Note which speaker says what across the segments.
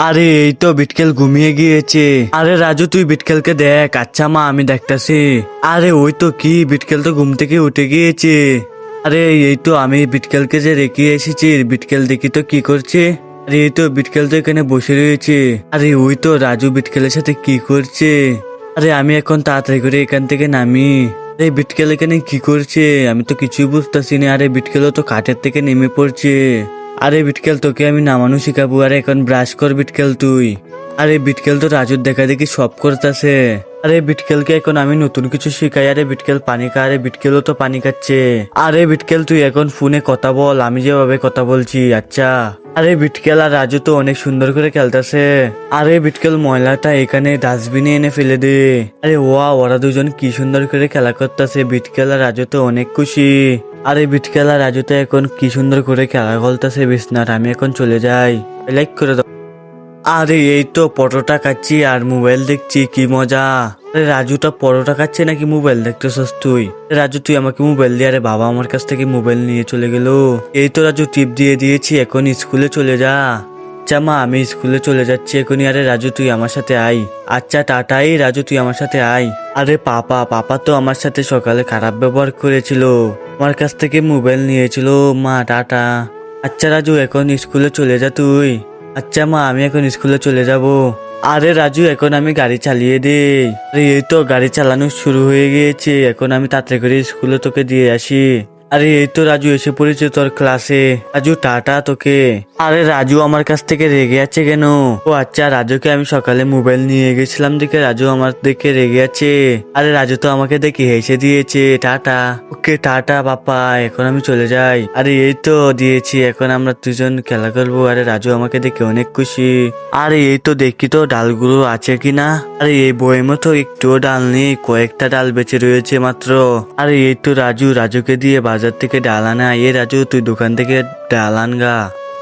Speaker 1: আরে এই তো বিটকেল ঘুমিয়ে গিয়েছে। আরে রাজু তুই বিটকেলকে দেখ। আচ্ছা মা আমি দেখতাছি। আরে ওই তো কি বিটকেল তো ঘুম থেকে উঠে গিয়েছে। আরে এই তো আমি বিটকেলকে যে রেখে এসেছি, বিটকেল দেখি তো কি করছে। আরে এই তো বিটকেল তো এখানে বসে রয়েছে। আরে ওই তো রাজু বিটকেলের সাথে কি করছে। আরে আমি এখন তাড়াতাড়ি করে এখান থেকে নামি। এই বিটকেল এখানে কি করছে আমি তো কিছুই বুঝতেছি না। আরে বিটকেলও তো কাঠের থেকে নেমে পড়ছে। আরে বিটকেল তোকে আমি নামানো শিখাবো। আরে এখন ব্রাশ কর বিটকেল তুই। আরে বিটকেল তো রাজুর দেখা দেখি সব করতেছে। আরে বিটকেলকে এখন আমি নতুন কিছু শিখাই। আরে বিটকেল পানি খা। আরে বিটকেলও তো পানি খাচ্ছে। আরে বিটকেল তুই এখন ফোনে কথা বল, আমি যেভাবে কথা বলছি। আচ্ছা। আরে বিটকেল আর রাজু তো অনেক সুন্দর করে খেলতেছে। আরে বিটকেল ময়লাটা এখানে ডাস্টবিনে এনে ফেলে দে। আরে ওরা দুজন কি সুন্দর করে খেলা করতেছে। বিটকেল আর রাজু তো অনেক খুশি। আরে বিটকেল আর রাজু তো এখন কি সুন্দর করে খেলা খেলতেছে বিছনার। আমি এখন চলে যাই। লাইক করে দাও। আরে এই তো পরোটা খাচ্ছি আর মোবাইল দেখছি, কি মজা। আরে রাজুটা পরোটা খাচ্ছে নাকি মোবাইল দেখতেছস তুই? রাজু তুই আমাকে মোবাইল দিয়ে। আরে বাবা আমার কাছ থেকে মোবাইল নিয়ে চলে গেল। এই তো রাজু টিপ দিয়ে দিয়েছি, এখন স্কুলে চলে যা। আচ্ছা মা আমি স্কুলে চলে যাচ্ছি এখনই। আরে রাজু তুই আমার সাথে আয়। আচ্ছা টাটাই রাজু তুই আমার সাথে আয়। আরে পাপা তো আমার সাথে সকালে খারাপ ব্যবহার করেছিল, আমার কাছ থেকে মোবাইল নিয়েছিল। মা টাটা। আচ্ছা রাজু এখন স্কুলে চলে যা তুই। আচ্ছা মা আমি এখন স্কুলে চলে যাব। আরে রাজু এখন আমি গাড়ি চালিয়ে দেই। আরে এই তো গাড়ি চালানো শুরু হয়ে গিয়েছে, এখন আমি তাড়াতাড়ি করে স্কুলে তোকে দিয়ে আসি। আরে এই তো রাজু এসে পড়েছে তোর ক্লাসে। রাজু টাটা তোকে। আরে রাজু আমার কাছ থেকে রেগে আছে কেন? ও আচ্ছা রাজুকে আমি সকালে মোবাইল নিয়ে গেছিলাম দেখে রাজু আমার দেখে রেগে আছে। আরে রাজু তো আমাকে দেখে হেসে দিয়েছে। টাটা। ওকে টাটা পাপা, এখন আমি চলে যাই। আরে এই তো দিয়েছি, এখন আমরা দুজন খেলা করবো। আরে রাজু আমাকে দেখে অনেক খুশি। আরে এই তো দেখি তো ডালগুলো আছে কিনা। আরে এই বইয়ের মতো একটুও ডাল নেই, কয়েকটা ডাল বেঁচে রয়েছে মাত্র। আরে এই তো রাজুকে দিয়ে বাজার থেকে ডাল আনা। এ রাজু তুই দোকান থেকে ডাল আনগা।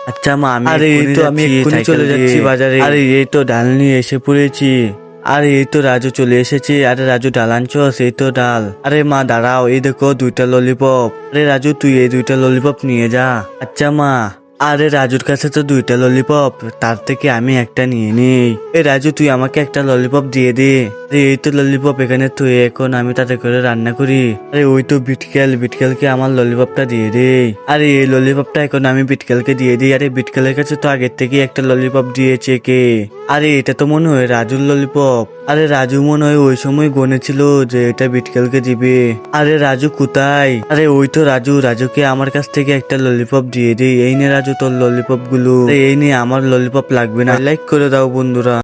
Speaker 1: আচ্ছা মা আমি
Speaker 2: আরে এই তো আমি এক্ষুনি চলে যাচ্ছি বাজারে।
Speaker 1: আরে এই তো ডাল নিয়ে এসে পড়েছি। আরে এই তো রাজু চলে এসেছে। আরে রাজু ডাল আনছস? এই তো ডাল। আরে মা দাঁড়াও, এই দেখো 2টা ললিপপ। আরে রাজু তুই এই 2টা ললিপপ নিয়ে যা। আচ্ছা মা। আরে রাজুর কাছে তো 2টা ললিপপ, তার থেকে আমি একটা নিয়ে নেই। এই রাজু তুই আমাকে একটা ললিপপ দিয়ে দে। আরে এই তো ললিপপ এখানে, তুই এখন আমি তাতে করে রান্না করি। আরে ওই তো বিটকেলকে আমার ললিপপটা দিয়ে দে। আরে এই ললিপপটা এখন আমি বিটকেলকে দিয়ে দিই। আরে বিটকেলের কাছে তো আগের থেকে একটা ললিপপ দিয়েছে কে? আরে এটা তো মনে হয় রাজুর ললিপপ। আরে রাজু মনে হয় ওই সময় গনেছিল যে এটা বিটকেলকে দিবে। আরে রাজু কোথায়? আরে ওই তো রাজুকে আমার কাছ থেকে একটা ললিপপ দিয়ে দিই। এই নে রাজু তোর ললিপপ গুলো। এই নে, আমার ললিপপ লাগবে না। লাইক করে দাও বন্ধুরা।